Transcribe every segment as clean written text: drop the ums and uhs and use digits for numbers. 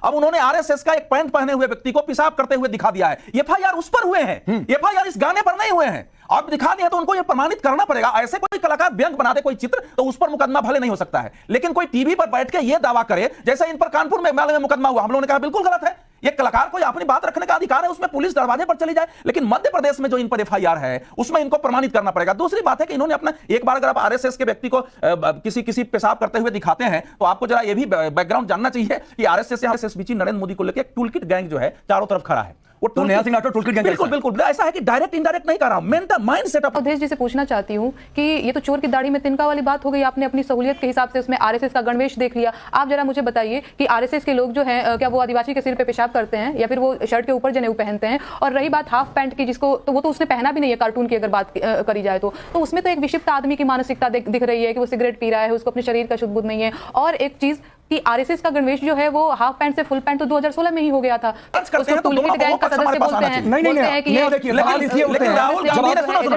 अब उन्होंने आरएसएस का एक पैंट पहने हुए व्यक्ति को पेशाब करते हुए दिखा दिया है। एफआईआर उस पर हुए हैं, एफआईआर इस गाने पर नहीं हुए हैं। अब दिखा दिया तो उनको यह प्रमाणित करना पड़ेगा। ऐसे कोई कलाकार व्यंग बना दे कोई चित्र तो उस पर मुकदमा भले नहीं हो सकता है, लेकिन कोई टीवी पर बैठ के यह दावा करे जैसे इन पर कानपुर में मुकदमा हुआ, हम लोगों ने कहा बिल्कुल गलत है। ये कलाकार को अपनी बात रखने का अधिकार है, उसमें पुलिस दरवाजे पर चली जाए, लेकिन मध्य प्रदेश में जो इन पर एफआईआर है उसमें इनको प्रमाणित करना पड़ेगा। दूसरी बात है कि इन्होंने अपना एक बार अगर आप आरएसएस के व्यक्ति को किसी पेशाब करते हुए दिखाते हैं तो आपको जरा ये भी बैकग्राउंड जानना चाहिए कि आरएसएस बीच नरेंद्र मोदी को लेकर एक टूलकिट गैंग जो है चारों तरफ खड़ा है। तो नेहा सिंह राठौर टूलकिट गैंग बिल्कुल बिल्कुल ऐसा है कि डायरेक्ट इनडायरेक्ट नहीं कर रहा हूं, मेंटल माइंड सेटअप। अवधेश जी से पूछना चाहती हूं कि ये तो चोर की दाढ़ी में तिनका वाली बात हो गई, आपने अपनी सहूलियत के हिसाब से उसमें आरएसएस का गणवेश देख लिया। आप जरा मुझे बताइए कि आरएसएस के लोग जो हैं क्या वो आदिवासी के सिर पे पेशाब करते हैं या फिर वो शर्ट के ऊपर जनेऊ पहनते हैं? और रही बात हाफ पैंट की, जिसको तो वो तो उसने पहना भी नहीं है, कार्टून की अगर बात करी जाए तो उसमें तो एक विक्षिप्त आदमी की मानसिकता दिख रही है कि वो सिगरेट पी रहा है, उसको अपने शरीर का शुद्ध बुद्ध नहीं है। और एक चीज कि आरएसएस का गणवेश जो है वो हाफ पैंट से फुल पैंट तो 2016 में ही हो गया था। उसको टूलकिट गैंग का सदस्य बोलते हैं।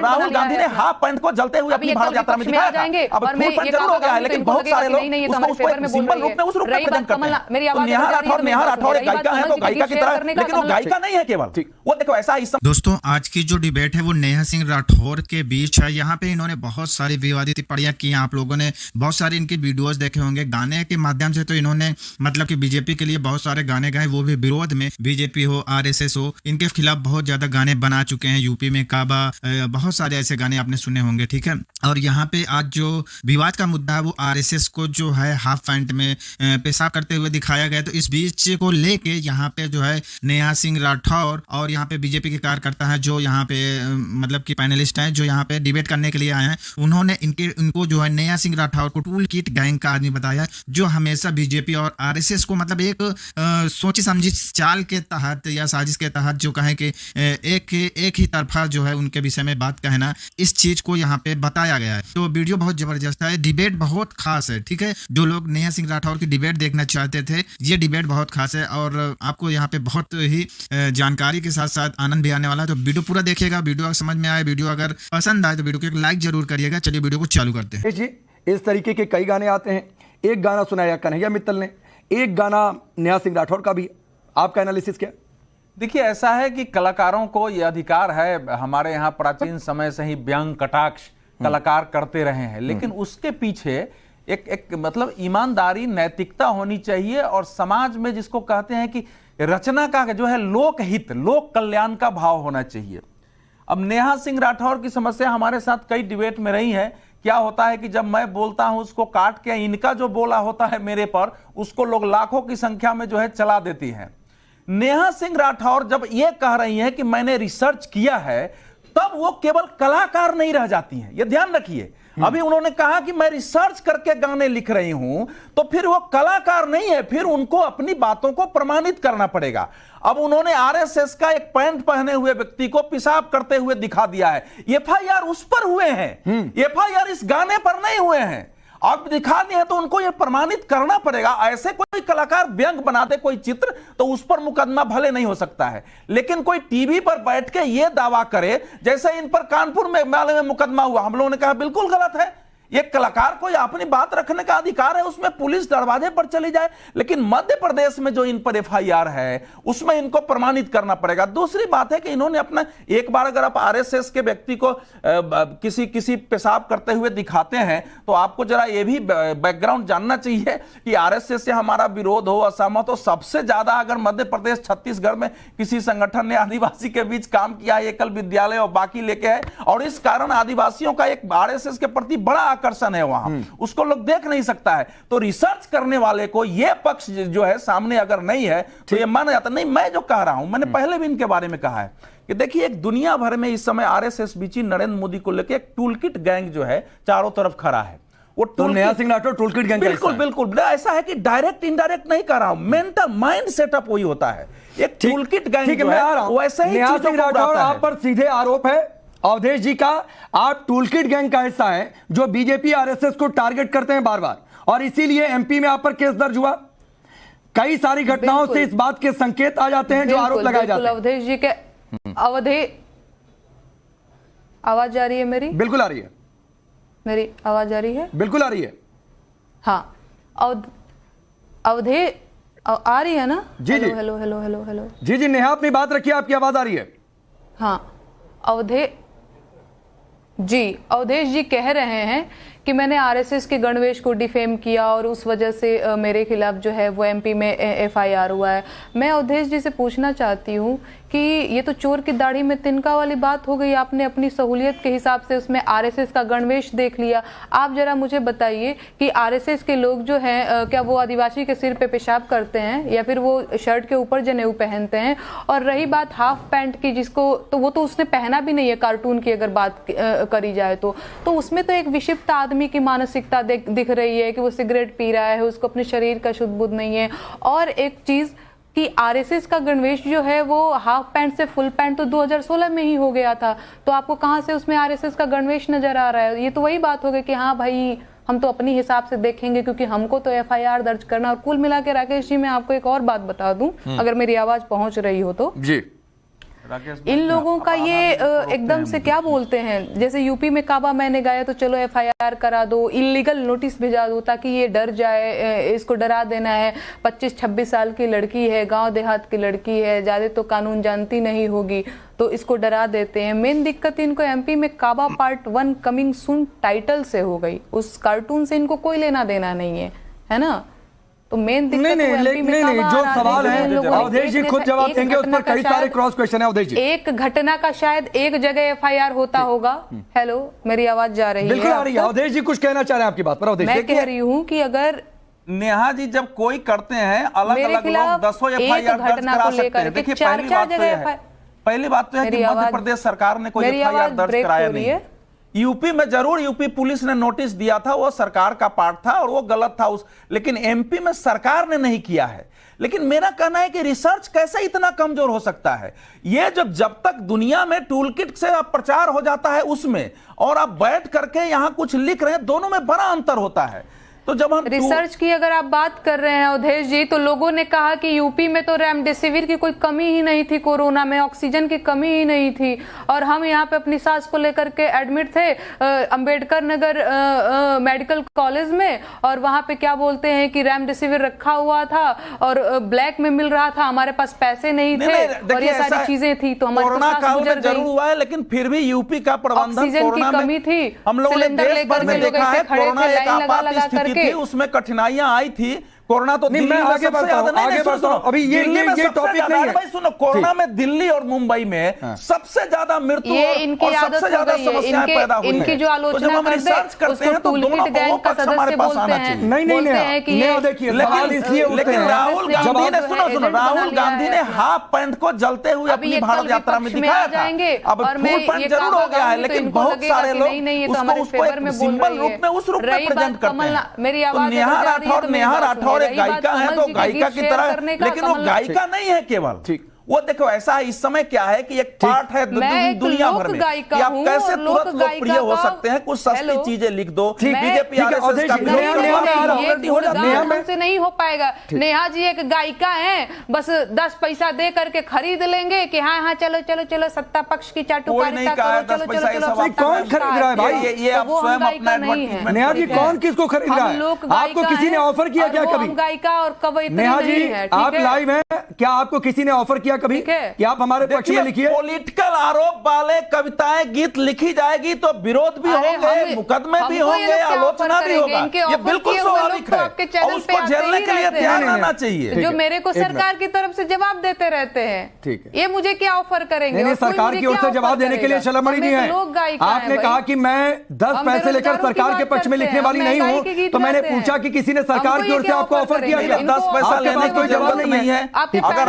राहुल गांधी ने हाफ पैंट को जलते हुए अपनी भारत यात्रा में दिखाया था। अब फुल पैंट जरूर हो गया है, लेकिन बहुत सारे लोग उसको सिंबल रूप में उस रूप में प्रेजेंट करते हैं। नेहा राठौर एक गायिका है तो गायिका की तरह, लेकिन वो गायिका नहीं है केवल। वो देखो ऐसा इस दोस्तों आज की जो डिबेट है वो नेहा सिंह राठौर के बीच है। यहाँ पे इन्होंने बहुत सारी विवादित टिप्पणियां की। आप लोगों ने बहुत सारे इनके वीडियोस देखे होंगे। गाने के माध्यम से तो इन्होंने मतलब कि बीजेपी के लिए बहुत सारे गाने गाए, वो भी विरोध में, बीजेपी हो आरएसएस हो, इनके खिलाफ बहुत ज्यादा गाने बना चुके हैं। यूपी में काबा, बहुत सारे ऐसे गाने आपने सुने होंगे, ठीक है। और यहाँ पे आज जो विवाद का मुद्दा है वो आरएसएस को जो है हाफ पैंट में पेशाब करते हुए दिखाया गया। तो इस बीच को लेके यहाँ पे जो है नेहा सिंह राठौर और यहाँ पे बीजेपी के कार्यकर्ता है जो यहाँ पे मतलब कि पैनलिस्ट हैं जो यहाँ पे डिबेट करने के लिए आए हैं, उन्होंने इनको जो है नेहा सिंह राठौर को टूल किट गैंग का आदमी बताया, जो हमेशा बीजेपी और आरएसएस को मतलब एक सोची समझी चाल के तहत या साजिश के तहत जो कहें कि एक ही तरफा जो है उनके विषय में बात कहना, इस चीज को यहाँ पे बताया गया है। तो वीडियो बहुत जबरदस्त है, डिबेट बहुत खास है, ठीक है। जो लोग नेहा सिंह राठौर की डिबेट देखना चाहते थे, ये डिबेट बहुत खास है और आपको यहाँ पे बहुत ही जानकारी के साथ साथ आनंद भी आने वाला है। तो वीडियो पूरा देखिएगा, वीडियो अगर समझ में आए, वीडियो अगर पसंद आए तो वीडियो को एक लाइक जरूर करिएगा। चलिए वीडियो को चालू करते हैं जी। इस तरीके के कई गाने आते हैं, एक गाना सुनाया कन्हैया मित्तल ने, एक गाना नेहा सिंह राठौर का भी। आपका एनालिसिस क्या? देखिए ऐसा है कि कलाकारों को यह अधिकार है, हमारे यहाँ प्राचीन समय से ही व्यंग कटाक्ष कलाकार करते रहे हैं, लेकिन उसके पीछे एक मतलब ईमानदारी नैतिकता होनी चाहिए और समाज में जिसको कहते हैं कि रचना का जो है लोकहित लोक कल्याण का भाव होना चाहिए। अब नेहा सिंह राठौर की समस्या हमारे साथ कई डिबेट में रही है। क्या होता है कि जब मैं बोलता हूं उसको काट के इनका जो बोला होता है मेरे पर, उसको लोग लाखों की संख्या में जो है चला देती हैं। नेहा सिंह राठौर जब ये कह रही हैं कि मैंने रिसर्च किया है, तब वो केवल कलाकार नहीं रह जाती हैं, ये ध्यान रखिए। अभी उन्होंने कहा कि मैं रिसर्च करके गाने लिख रही हूं, तो फिर वो कलाकार नहीं है, फिर उनको अपनी बातों को प्रमाणित करना पड़ेगा। अब उन्होंने आरएसएस का एक पैंट पहने हुए व्यक्ति को पेशाब करते हुए दिखा दिया है। एफआईआर उस पर हुए हैं, एफआईआर इस गाने पर नहीं हुए हैं। अब दिखा दिया तो उनको यह प्रमाणित करना पड़ेगा। ऐसे कोई कलाकार व्यंग बना दे कोई चित्र तो उस पर मुकदमा भले नहीं हो सकता है, लेकिन कोई टीवी पर बैठ के यह दावा करे जैसे इन पर कानपुर में मुकदमा हुआ, हम लोगों ने कहा बिल्कुल गलत है। एक कलाकार को अपनी बात रखने का अधिकार है, उसमें पुलिस दरवाजे पर चली जाए, लेकिन मध्य प्रदेश में जो इन पर एफआईआर है उसमें इनको प्रमाणित करना पड़ेगा। दूसरी बात है कि इन्होंने अपना एक बार अगर आप आरएसएस के व्यक्ति को किसी पेशाब करते हुए दिखाते हैं तो आपको जरा ये भी बैकग्राउंड जानना चाहिए कि आरएसएस से हमारा विरोध हो, असहमत हो, सबसे ज्यादा अगर मध्य प्रदेश छत्तीसगढ़ में किसी संगठन ने आदिवासी के बीच काम किया है, एकल विद्यालय और बाकी लेके है, और इस कारण आदिवासियों का एक आरएसएस के प्रति बड़ा आकर्षण है वहां, उसको लोग देख नहीं सकता है। तो रिसर्च करने वाले को यह पक्ष जो है सामने अगर नहीं है तो ये माना जाता नहीं। मैं जो कह रहा हूं, मैंने पहले भी इनके बारे में कहा है कि देखिए एक दुनिया भर में इस समय आरएसएस बीच नरेंद्र मोदी को लेकर एक टूलकिट गैंग जो है चारों तरफ खड़ा है। वो तो नेहा सिंह राठौर टूलकिट गैंग बिल्कुल बिल्कुल ऐसा है कि डायरेक्ट इनडायरेक्ट नहीं कर रहा हूं, मेंटल माइंड सेटअप वही होता है। एक टूलकिट गैंग जो है वैसे ही नेहा सिंह राठौर आप पर सीधे आरोप है अवधेश जी का, आप टूलकिट गैंग का हिस्सा है जो बीजेपी आरएसएस को टारगेट करते हैं बार बार, और इसीलिए एमपी में आप पर केस दर्ज हुआ। कई सारी घटनाओं से इस बात के संकेत आ जाते हैं जो आरोप लगाए जाते हैं। अवधेश जी के आवाज आ रही है मेरी? बिल्कुल आ रही है। मेरी आवाज आ रही है? बिल्कुल आ रही है। हाँ आ रही है ना? जी, जी। Hello hello hello hello. जी जी नेहा, अपनी बात रखिए, आपकी आवाज आ रही है। हाँ, अवधेश जी कह रहे हैं कि मैंने आरएसएस के गणवेश को डिफेम किया और उस वजह से मेरे खिलाफ जो है वो एमपी में एफआईआर हुआ है। मैं अवधेश जी से पूछना चाहती हूँ कि ये तो चोर की दाढ़ी में तिनका वाली बात हो गई। आपने अपनी सहूलियत के हिसाब से उसमें आरएसएस का गणवेश देख लिया। आप जरा मुझे बताइए कि आरएसएस के लोग जो हैं क्या वो आदिवासी के सिर पे पेशाब करते हैं या फिर वो शर्ट के ऊपर जनेऊ पहनते हैं? और रही बात हाफ पैंट की, जिसको तो वो तो उसने पहना भी नहीं है, कार्टून की अगर बात करी जाए तो उसमें तो एक विक्षिप्त आदमी की मानसिकता दिख रही है कि वो सिगरेट पी रहा है, उसको अपने शरीर का शुद्ध बुद्ध नहीं है। और एक चीज कि आरएसएस का गणवेश जो है वो हाफ पैंट से फुल पैंट तो 2016 में ही हो गया था, तो आपको कहां से उसमें आरएसएस का गणवेश नजर आ रहा है? ये तो वही बात हो गई कि हाँ भाई हम तो अपनी हिसाब से देखेंगे क्योंकि हमको तो एफआईआर दर्ज करना। और कुल मिला के राकेश जी, मैं आपको एक और बात बता दूं, अगर मेरी आवाज पहुंच रही हो तो जी। इन लोगों का ये एकदम से क्या बोलते हैं, जैसे यूपी में काबा मैंने गाया तो चलो एफआईआर करा दो, इलीगल नोटिस भेजा दो ताकि ये डर जाए, इसको डरा देना है। 25-26 साल की लड़की है, गांव देहात की लड़की है, ज्यादा तो कानून जानती नहीं होगी, तो इसको डरा देते हैं। मेन दिक्कत इनको एमपी में काबा पार्ट 1 कमिंग सून टाइटल से हो गई। उस कार्टून से इनको कोई लेना देना नहीं है ना? तो मेन दिक्कत नहीं, जो सवाल है अवधेश जी खुद जवाब देंगे, उस पर कई सारे क्रॉस क्वेश्चन है अवधेश जी। एक घटना का शायद एक जगह एफआईआर होता होगा। हेलो, मेरी आवाज जा रही है? बिल्कुल आ रही है। अवधेश जी कुछ कहना चाह रहे हैं आपकी बात पर? अवधेश मैं कह रही हूँ कि अगर नेहा जी जब कोई करते हैं अलग अलग लोग 10 एफआईआर दर्ज करा सकते हैं। देखिए पहली बात तो है कि मध्य प्रदेश सरकार ने कोई एफआईआर दर्ज कराया नहीं है। यूपी में जरूर यूपी पुलिस ने नोटिस दिया था, वो सरकार का पार्ट था और वो गलत था लेकिन एमपी में सरकार ने नहीं किया है। लेकिन मेरा कहना है कि रिसर्च कैसे इतना कमजोर हो सकता है? ये जब तक दुनिया में टूल किट से प्रचार हो जाता है उसमें, और आप बैठ करके यहां कुछ लिख रहे हैं, दोनों में बड़ा अंतर होता है। तो जब हम रिसर्च की अगर आप बात कर रहे हैं अवधेश जी, तो लोगों ने कहा कि यूपी में तो रेमडेसिविर की कोई कमी ही नहीं थी, कोरोना में ऑक्सीजन की कमी ही नहीं थी, और हम यहाँ पे अपनी सास को लेकर के एडमिट थे अंबेडकर नगर मेडिकल कॉलेज में, और वहां पे क्या बोलते हैं कि रेमडेसिविर रखा हुआ था और ब्लैक में मिल रहा था, हमारे पास पैसे नहीं थे और ये सारी चीजें थी, तो हमारे कोरोना काल में जरूर हुआ है, लेकिन फिर भी यूपी का प्रबंधन ऑक्सीजन की कमी थी, हम लोगों ने देश भर में देखा है। कोरोना एक आपात स्थिति थी, उसमें कठिनाइयां आई थी। कोरोना तो दिल्ली में आगे बढ़ता हूं, अभी ये टॉपिक नहीं है। भाई सुनो, कोरोना में दिल्ली और मुंबई में सबसे ज्यादा मृत्यु और सबसे ज्यादा समस्याएं पैदा हुई हैं। इनकी जो आलोचना करते हैं उसको टूलकिट गैंग का सदस्य बोलते हैं। नहीं, देखिए लेकिन राहुल गांधी ने सुनो राहुल गांधी ने हाफ पैंट को जलते हुए अपनी भारत यात्रा में दिखाया था। अब फुल पैंट जरूर हो गया है, लेकिन बहुत सारे लोग उसको एक सिंबल रूप में उस रूप में प्रेजेंट करते हैं। नेहा राठौर एक गायिका है तो गायिका की तरह, लेकिन वो गायिका नहीं है केवल। ठीक, वो देखो ऐसा है इस समय क्या है कि एक पार्ट है दुनिया भर में कि आप कैसे तुरंत लोकप्रिय हो सकते हैं। कुछ सस्ती चीजें लिख दो, बीजेपी से नहीं हो पाएगा। नेहा जी एक गायिका है, बस 10 पैसा दे करके खरीद लेंगे कि हाँ हाँ चलो चलो चलो सत्ता पक्ष की चाटुकारिता करो, चलो चलो चलो। कौन खरीद रहा है भाई? ये आप स्वयं अपना नेहा जी कौन किसको खरीद रहा है? आपको किसी ने ऑफर किया क्या कभी? गायिका और कवयित्री नेहा जी आप लाइव हैं, क्या आपको किसी ने ऑफर किया कभी कि आप हमारे पक्ष में लिखिए? पॉलिटिकल आरोप वाले कविताएं गीत लिखी जाएगी तो विरोध भी होंगे, मुकदमे भी होंगे, आलोचना भी होगा। ये बिल्कुल स्वाभाविक है और उसको झेलने के लिए ध्यान आना चाहिए। जो मेरे को सरकार की तरफ से जवाब देते रहते हैं, ठीक है, ये मुझे क्या ऑफर करेंगे? सरकार की ओर से जवाब देने के लिए छलमड़ी नहीं है। आपने कहा कि मैं 10 पैसे लेकर सरकार के पक्ष में लिखने वाली नहीं हूँ, तो मैंने पूछा कि किसी ने सरकार की ओर से आपको ऑफर किया? 10 पैसा लेने की जरूरत नहीं है। अगर